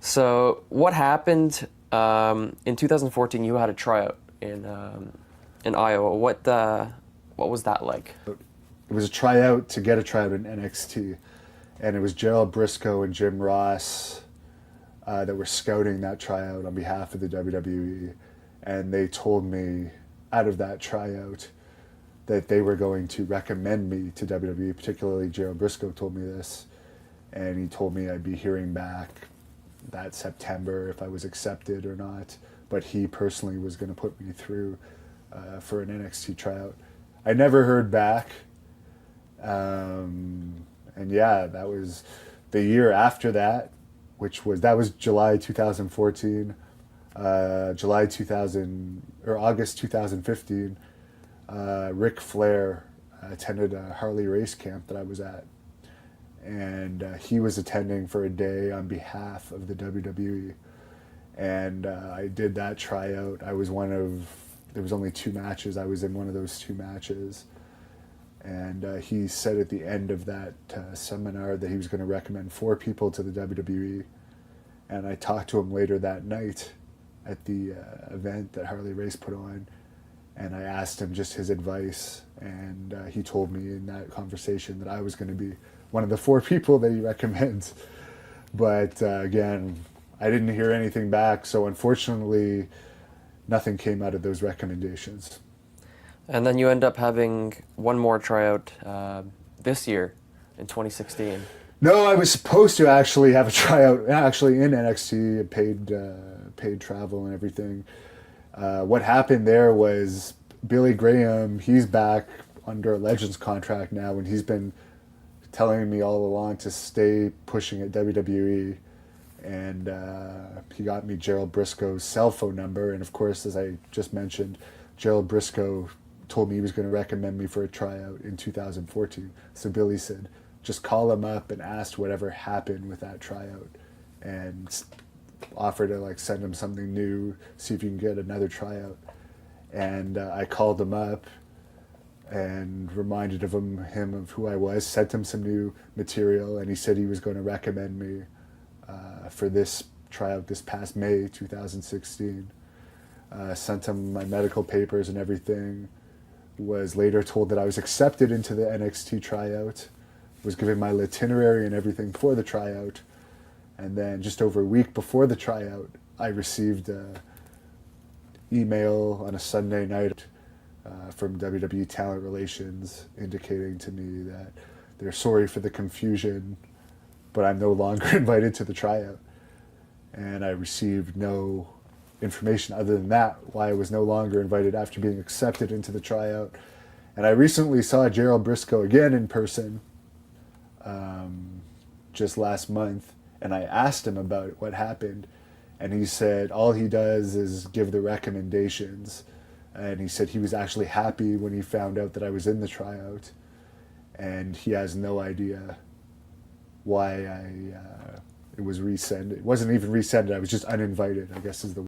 So what happened in 2014? You had a tryout in Iowa. What was that like? It was a tryout to get a tryout in NXT, and it was Gerald Briscoe and Jim Ross that were scouting that tryout on behalf of the WWE, and they told me out of that tryout that they were going to recommend me to WWE. Particularly, Gerald Briscoe told me this, and he told me I'd be hearing back that September if I was accepted or not. But he personally was going to put me through for an NXT tryout. I never heard back. And yeah, that was the year after that, that was July 2014, July 2000 or August 2015. Ric Flair attended a Harley race camp that I was at, and he was attending for a day on behalf of the WWE, and I did that tryout. There was only 2 matches. I was in one of those 2 matches. And he said at the end of that seminar that he was going to recommend 4 people to the WWE. And I talked to him later that night at the event that Harley Race put on. And I asked him just his advice. And he told me in that conversation that I was going to be one of the 4 people that he recommends. But again, I didn't hear anything back. So unfortunately, nothing came out of those recommendations. And then you end up having one more tryout this year in 2016. No, I was supposed to actually have a tryout, actually in NXT, paid travel and everything. What happened there was Billy Graham, he's back under a Legends contract now, and he's been telling me all along to stay pushing at WWE. And he got me Gerald Briscoe's cell phone number. And of course, as I just mentioned, Gerald Briscoe told me he was going to recommend me for a tryout in 2014. So Billy said, just call him up and ask whatever happened with that tryout, and offer to send him something new, see if you can get another tryout. And I called him up and reminded him of who I was, sent him some new material, and he said he was going to recommend me for this tryout this past May 2016. Sent him my medical papers and everything. Was later told that I was accepted into the NXT tryout, was given my itinerary and everything for the tryout, and then just over a week before the tryout, I received an email on a Sunday night from WWE Talent Relations indicating to me that they're sorry for the confusion, but I'm no longer invited to the tryout. And I received no information other than that, why I was no longer invited after being accepted into the tryout. And I recently saw Gerald Briscoe again in person just last month, and I asked him about what happened, and he said all he does is give the recommendations, and he said he was actually happy when he found out that I was in the tryout, and he has no idea why it was rescinded. It wasn't even rescinded, I was just uninvited, I guess is the